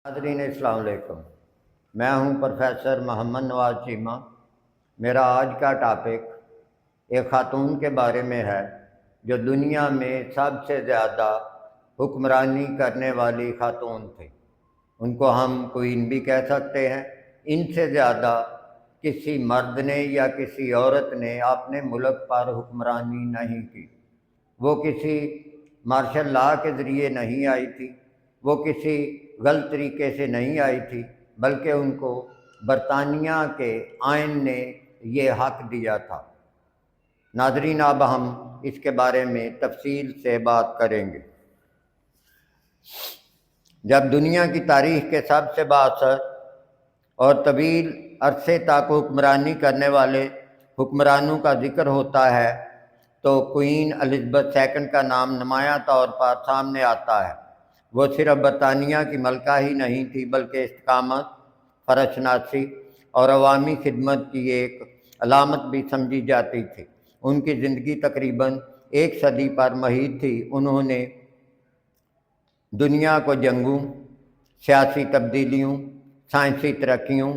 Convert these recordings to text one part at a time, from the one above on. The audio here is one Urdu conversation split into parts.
ناظرین السلام علیکم، میں ہوں پروفیسر محمد نواز چیمہ۔ میرا آج کا ٹاپک ایک خاتون کے بارے میں ہے جو دنیا میں سب سے زیادہ حکمرانی کرنے والی خاتون تھی۔ ان کو ہم کوئین بھی کہہ سکتے ہیں۔ ان سے زیادہ کسی مرد نے یا کسی عورت نے اپنے ملک پر حکمرانی نہیں کی۔ وہ کسی مارشل لاء کے ذریعے نہیں آئی تھی، وہ کسی غلط طریقے سے نہیں آئی تھی، بلکہ ان کو برطانیہ کے آئین نے یہ حق دیا تھا۔ ناظرین، اب ہم اس کے بارے میں تفصیل سے بات کریں گے۔ جب دنیا کی تاریخ کے سب سے بااثر اور طویل عرصے تک حکمرانی کرنے والے حکمرانوں کا ذکر ہوتا ہے تو کوئین الزبتھ سیکنڈ کا نام نمایاں طور پر سامنے آتا ہے۔ وہ صرف برطانیہ کی ملکہ ہی نہیں تھی بلکہ استقامت، فرض شناسی اور عوامی خدمت کی ایک علامت بھی سمجھی جاتی تھی۔ ان کی زندگی تقریباً 1 صدی پر محیط تھی۔ انہوں نے دنیا کو جنگوں، سیاسی تبدیلیوں، سائنسی ترقیوں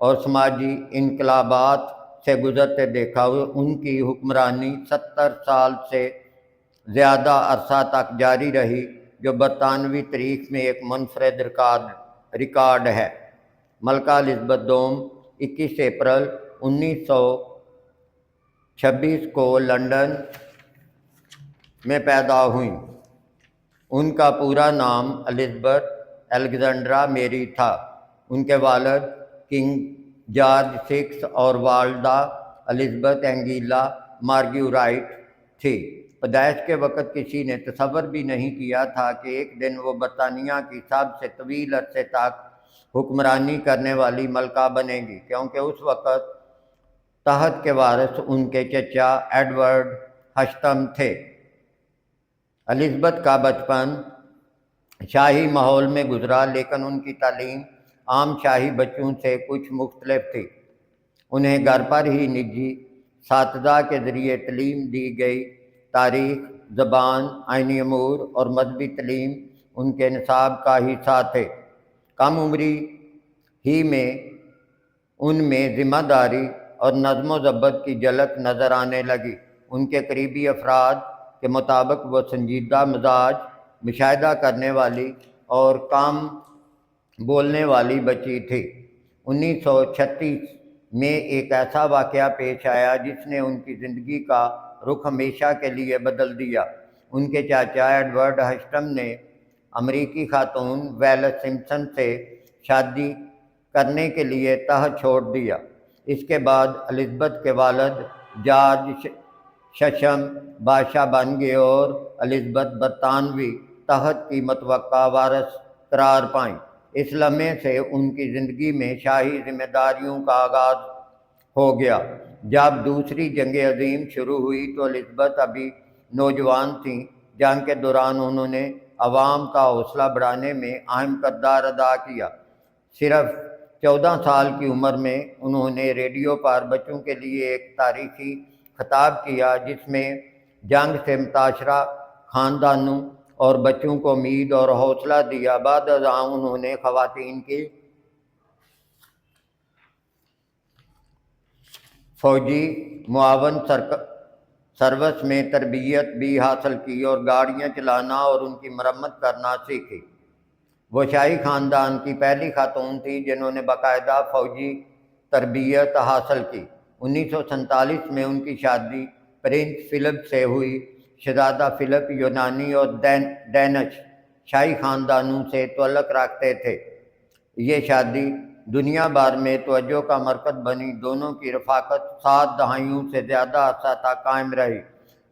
اور سماجی انقلابات سے گزرتے دیکھا۔ ان کی حکمرانی 70 سال سے زیادہ عرصہ تک جاری رہی، جو برطانوی تاریخ میں ایک منفرد ریکارڈ ہے۔ ملکہ الزبتھ دوم 21 اپریل 1926 کو لندن میں پیدا ہوئیں۔ ان کا پورا نام الزبتھ الیگزینڈرا میری تھا۔ ان کے والد کنگ جارج VI اور والدہ الزبتھ انگیلا مارگیورائٹ تھی۔ پیدائش کے وقت کسی نے تصور بھی نہیں کیا تھا کہ ایک دن وہ برطانیہ کی سب سے طویل عرصے تک حکمرانی کرنے والی ملکہ بنے گی، کیونکہ اس وقت تخت کے وارث ان کے چچا ایڈورڈ ہشتم تھے۔ الزبتھ کا بچپن شاہی ماحول میں گزرا، لیکن ان کی تعلیم عام شاہی بچوں سے کچھ مختلف تھی۔ انہیں گھر پر ہی نجی اساتذہ کے ذریعے تعلیم دی گئی۔ تاریخ، زبان، آئینی امور اور مذہبی تعلیم ان کے نصاب کا حصہ تھے۔ کم عمری ہی میں ان میں ذمہ داری اور نظم و ضبط کی جھلک نظر آنے لگی۔ ان کے قریبی افراد کے مطابق وہ سنجیدہ مزاج، مشاہدہ کرنے والی اور کم بولنے والی بچی تھی۔ 1936 میں ایک ایسا واقعہ پیش آیا جس نے ان کی زندگی کا رخ ہمیشہ کے لیے بدل دیا۔ ان کے چاچا ایڈورڈ ہشتم نے امریکی خاتون ویلس سمپسن سے شادی کرنے کے لیے تخت چھوڑ دیا۔ اس کے بعد الزبتھ کے والد جارج ششم بادشاہ بن گئے اور الزبتھ برطانوی تخت کی متوقع وارث قرار پائیں۔ اس لمحے سے ان کی زندگی میں شاہی ذمہ داریوں کا آغاز ہو گیا۔ جب دوسری جنگ عظیم شروع ہوئی تو الزبتھ ابھی نوجوان تھیں۔ جنگ کے دوران انہوں نے عوام کا حوصلہ بڑھانے میں اہم کردار ادا کیا۔ صرف 14 سال کی عمر میں انہوں نے ریڈیو پر بچوں کے لیے ایک تاریخی خطاب کیا جس میں جنگ سے متاثرہ خاندانوں اور بچوں کو امید اور حوصلہ دیا۔ بعد ازاں انہوں نے خواتین کی فوجی معاون سروس میں تربیت بھی حاصل کی اور گاڑیاں چلانا اور ان کی مرمت کرنا سیکھی۔ وہ شاہی خاندان کی پہلی خاتون تھی جنہوں نے باقاعدہ فوجی تربیت حاصل کی۔ 1947 میں ان کی شادی پرنس فلپ سے ہوئی۔ شہزادہ فلپ یونانی اور ڈینش شاہی خاندانوں سے تعلق رکھتے تھے۔ یہ شادی دنیا بھر میں توجہ کا مرکز بنی۔ دونوں کی رفاقت 7 دہائیوں سے زیادہ عرصہ تک قائم رہی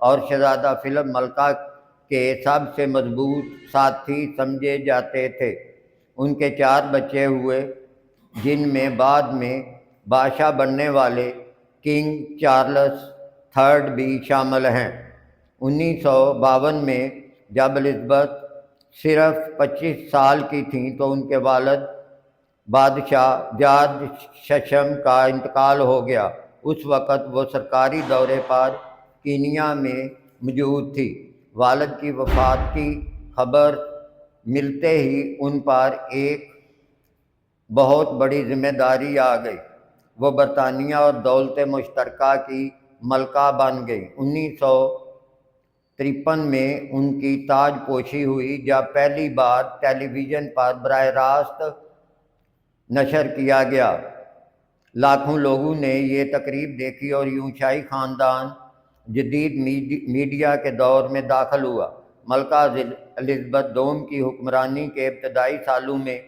اور شہزادہ فلپ ملکہ کے سب سے مضبوط ساتھی سمجھے جاتے تھے۔ ان کے 4 بچے ہوئے جن میں بعد میں بادشاہ بننے والے کنگ چارلس III بھی شامل ہیں۔ 1952 میں جب الزبتھ صرف 25 سال کی تھیں تو ان کے والد بادشاہ جارج ششم کا انتقال ہو گیا۔ اس وقت وہ سرکاری دورے پر کینیا میں موجود تھی۔ والد کی وفات کی خبر ملتے ہی ان پر ایک بہت بڑی ذمہ داری آ گئی۔ وہ برطانیہ اور دولت مشترکہ کی ملکہ بن گئی۔ 1953 میں ان کی تاج پوشی ہوئی جب پہلی بار ٹیلی ویژن پر براہ راست نشر کیا گیا۔ لاکھوں لوگوں نے یہ تقریب دیکھی اور یوں شاہی خاندان جدید میڈیا کے دور میں داخل ہوا۔ ملکہ الزبتھ دوم کی حکمرانی کے ابتدائی سالوں میں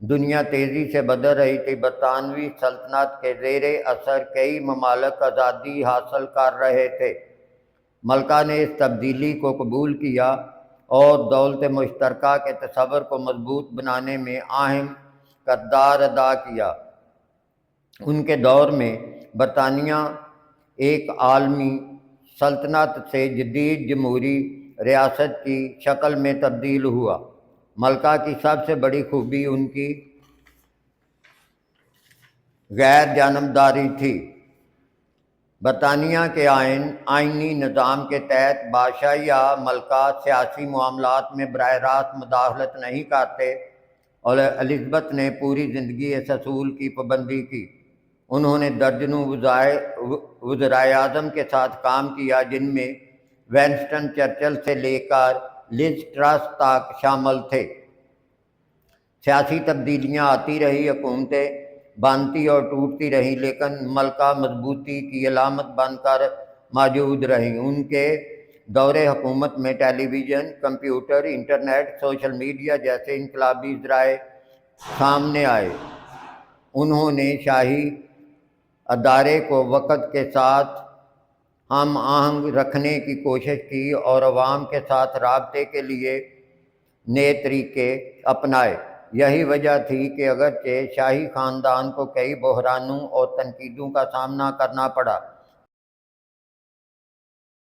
دنیا تیزی سے بدل رہی تھی۔ برطانوی سلطنت کے زیر اثر کئی ممالک آزادی حاصل کر رہے تھے۔ ملکہ نے اس تبدیلی کو قبول کیا اور دولت مشترکہ کے تصور کو مضبوط بنانے میں اہم کردار ادا کیا۔ ان کے دور میں برطانیہ ایک عالمی سلطنت سے جدید جمہوری ریاست کی شکل میں تبدیل ہوا۔ ملکہ کی سب سے بڑی خوبی ان کی غیر جانبداری تھی۔ برطانیہ کے آئینی نظام کے تحت بادشاہ یا ملکہ سیاسی معاملات میں براہ راست مداخلت نہیں کرتے اور الزبتھ نے پوری زندگی اس اصول کی پابندی کی۔ انہوں نے درجنوں وزرائے اعظم کے ساتھ کام کیا، جن میں ونسٹن چرچل سے لے کر لز ٹرس تک شامل تھے۔ سیاسی تبدیلیاں آتی رہی، حکومتیں بنتی اور ٹوٹتی رہیں، لیکن ملکہ مضبوطی کی علامت بن کر موجود رہیں۔ ان کے دور حکومت میں television, computer, internet, social media جیسے انقلابی ذرائع سامنے آئے۔ انہوں نے شاہی ادارے کو وقت کے ساتھ ہم آہنگ رکھنے کی کوشش کی اور عوام کے ساتھ رابطے کے لیے نئے طریقے اپنائے۔ یہی وجہ تھی کہ اگرچہ شاہی خاندان کو کئی بحرانوں اور تنقیدوں کا سامنا کرنا پڑا،